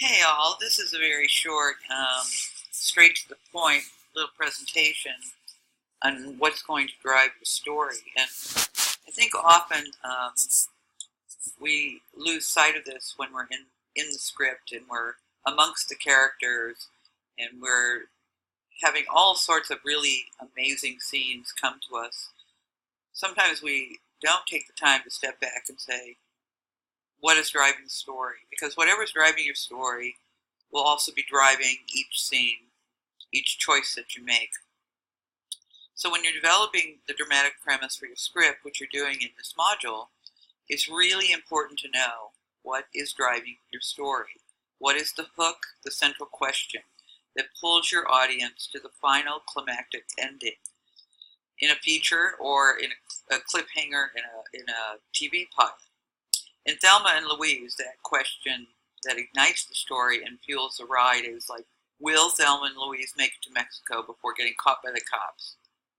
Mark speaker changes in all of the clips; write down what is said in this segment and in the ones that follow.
Speaker 1: Hey all, this is a very short, straight to the point little presentation on what's going to drive the story. And I think often we lose sight of this when we're in the script and we're amongst the characters and we're having all sorts of really amazing scenes come to us. Sometimes we don't take the time to step back and say, what is driving the story? Because whatever's driving your story will also be driving each scene, each choice that you make. So when you're developing the dramatic premise for your script, which you're doing in this module, it's really important to know what is driving your story. What is the hook, the central question that pulls your audience to the final climactic ending? In a feature or in a cliffhanger in a TV pilot. In Thelma and Louise, that question that ignites the story and fuels the ride is like, will Thelma and Louise make it to Mexico before getting caught by the cops?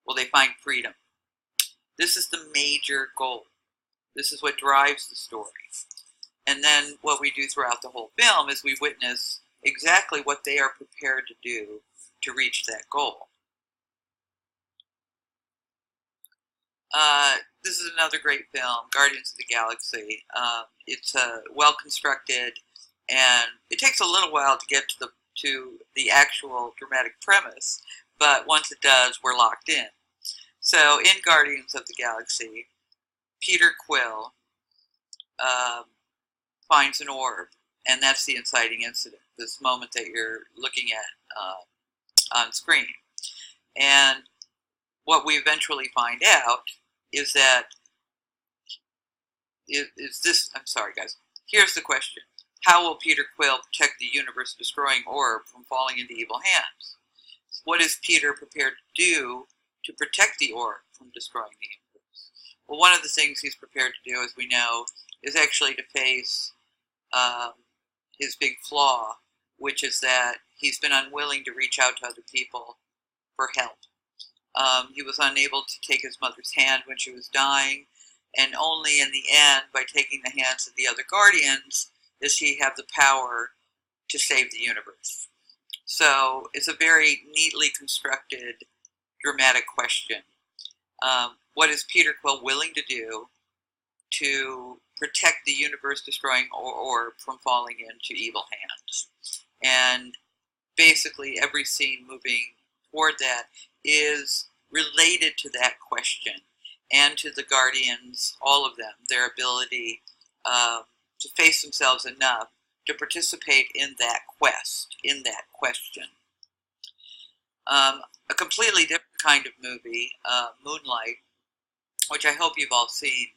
Speaker 1: Will they find freedom? This is the major goal. This is what drives the story. And then what we do throughout the whole film is we witness exactly what they are prepared to do to reach that goal. This is another great film, Guardians of the Galaxy. It's well constructed, and it takes a little while to get to the actual dramatic premise, but once it does, we're locked in. So in Guardians of the Galaxy, Peter Quill finds an orb, and that's the inciting incident, this moment that you're looking at on screen. And what we eventually find out is that, I'm sorry guys, here's the question. How will Peter Quill protect the universe-destroying orb from falling into evil hands? What is Peter prepared to do to protect the orb from destroying the universe? Well, one of the things he's prepared to do, as we know, is actually to face his big flaw, which is that he's been unwilling to reach out to other people for help. He was unable to take his mother's hand when she was dying, and only in the end, by taking the hands of the other Guardians, does he have the power to save the universe. So it's a very neatly constructed, dramatic question. What is Peter Quill willing to do to protect the universe-destroying orb from falling into evil hands? And basically every scene moving toward that is related to that question and to the Guardians, all of them, their ability to face themselves enough to participate in that quest, in that question. A completely different kind of movie, Moonlight, which I hope you've all seen,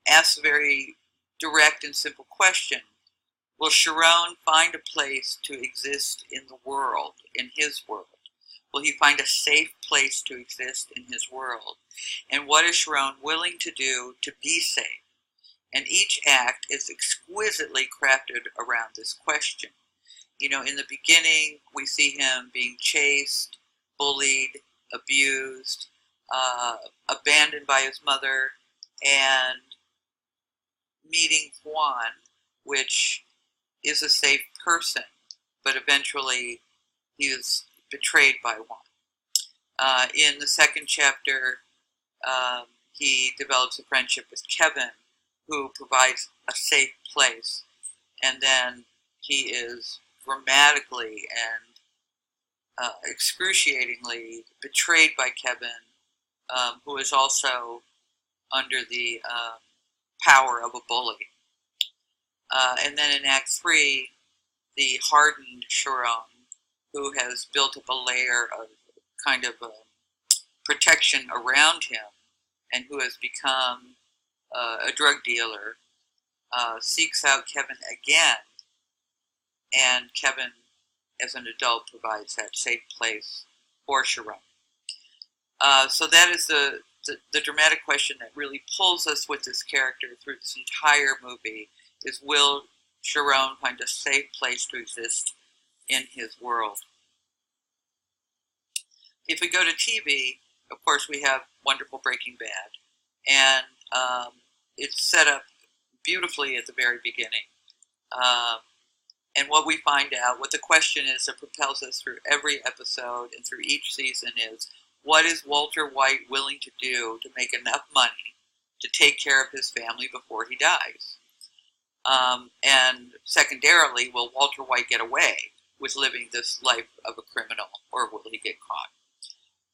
Speaker 1: asks a very direct and simple question. Will Chiron find a place to exist in the world, in his world? Will he find a safe place to exist in his world? And what is Chiron willing to do to be safe? And each act is exquisitely crafted around this question. You know, in the beginning, we see him being chased, bullied, abused, abandoned by his mother, and meeting Juan, which is a safe person, but eventually he is betrayed by Juan. In the second chapter, he develops a friendship with Kevin, who provides a safe place, and then he is dramatically and excruciatingly betrayed by Kevin, who is also under the power of a bully. And then in Act 3, the hardened Chiron, who has built up a layer of kind of protection around him and who has become a drug dealer, seeks out Kevin again, and Kevin, as an adult, provides that safe place for Chiron. So that is the dramatic question that really pulls us with this character through this entire movie, is will Chiron find a safe place to exist in his world? If we go to TV, of course, we have wonderful Breaking Bad, and it's set up beautifully at the very beginning. And what we find out, what the question is that propels us through every episode and through each season is, what is Walter White willing to do to make enough money to take care of his family before he dies? And secondarily, will Walter White get away with living this life of a criminal, or will he get caught?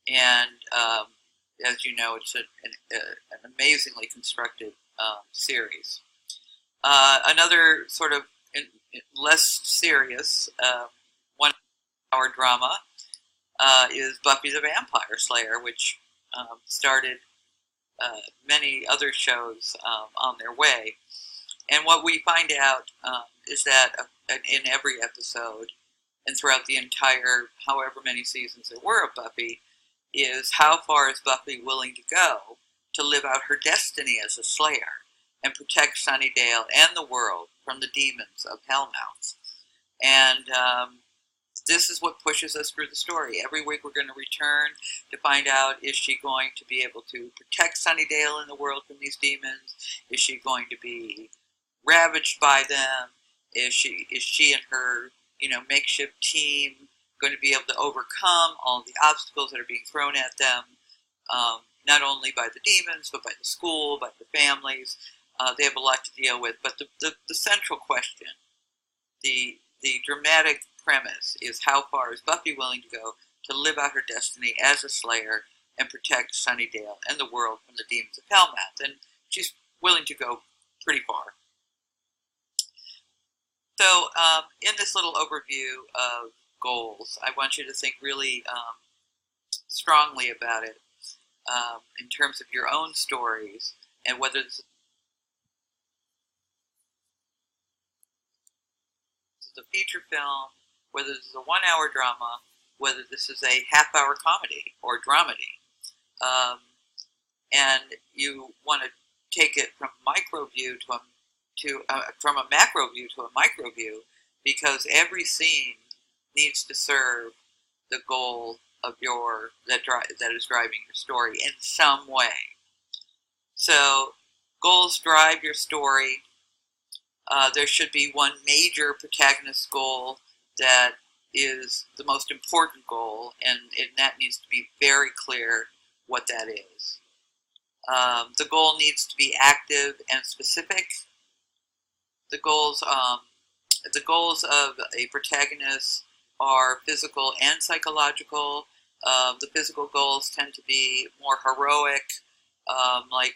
Speaker 1: And as you know, it's an amazingly constructed series. Another sort of less serious 1 hour drama is Buffy the Vampire Slayer, which started many other shows on their way. And what we find out is that in every episode, and throughout the entire however many seasons there were of Buffy, is how far is Buffy willing to go to live out her destiny as a Slayer and protect Sunnydale and the world from the demons of Hellmouth. And this is what pushes us through the story. Every week we're going to return to find out, is she going to be able to protect Sunnydale and the world from these demons? Is she going to be ravaged by them? Is she and her makeshift team going to be able to overcome all the obstacles that are being thrown at them, not only by the demons, but by the school, by the families? They have a lot to deal with. But the central question, the dramatic premise, is how far is Buffy willing to go to live out her destiny as a Slayer and protect Sunnydale and the world from the demons of Hellmouth? And she's willing to go pretty far. So in this little overview of goals, I want you to think really strongly about it in terms of your own stories, and whether this is a feature film, whether this is a 1 hour drama, whether this is a half-hour comedy or dramedy. And you want to take it from micro view from a macro view to a micro view, because every scene needs to serve the goal of that is driving your story in some way. So goals drive your story. There should be one major protagonist goal that is the most important goal, and that needs to be very clear what that is. The goal needs to be active and specific. The goals of a protagonist are physical and psychological. The physical goals tend to be more heroic, like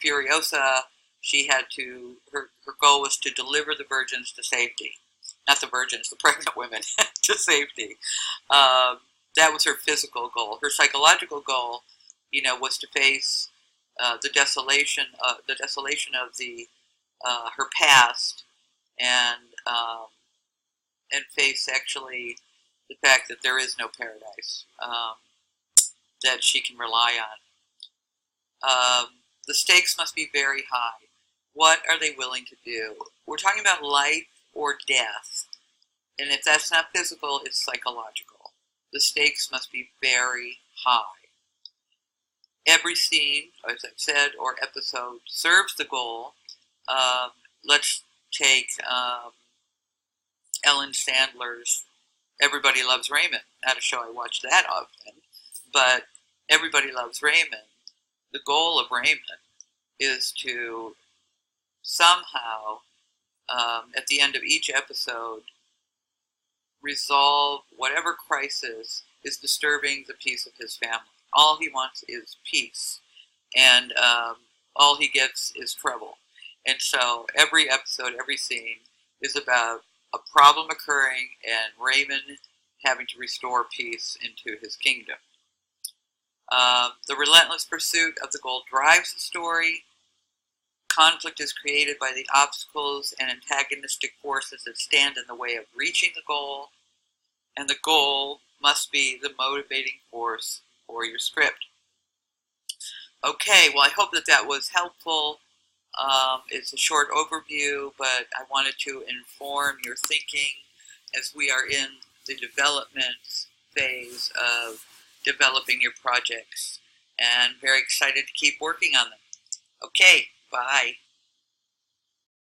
Speaker 1: Furiosa. She had to, her goal was to deliver the virgins to safety. Not the virgins, the pregnant women to safety. That was her physical goal. Her psychological goal, was to face the desolation of her past, and face actually the fact that there is no paradise that she can rely on. The stakes must be very high. What are they willing to do? We're talking about life or death, and if that's not physical, it's psychological. The stakes must be very high. Every scene, as I've said, or episode serves the goal. Let's take Ellen Sandler's Everybody Loves Raymond. Not a show I watch that often, but Everybody Loves Raymond. The goal of Raymond is to somehow, at the end of each episode, resolve whatever crisis is disturbing the peace of his family. All he wants is peace, and all he gets is trouble. And so every episode, every scene is about a problem occurring and Raymond having to restore peace into his kingdom. The relentless pursuit of the goal drives the story. Conflict is created by the obstacles and antagonistic forces that stand in the way of reaching the goal, and the goal must be the motivating force for your script. Okay, well, I hope that was helpful. It's a short overview, but I wanted to inform your thinking as we are in the development phase of developing your projects, and very excited to keep working on them. Okay, bye.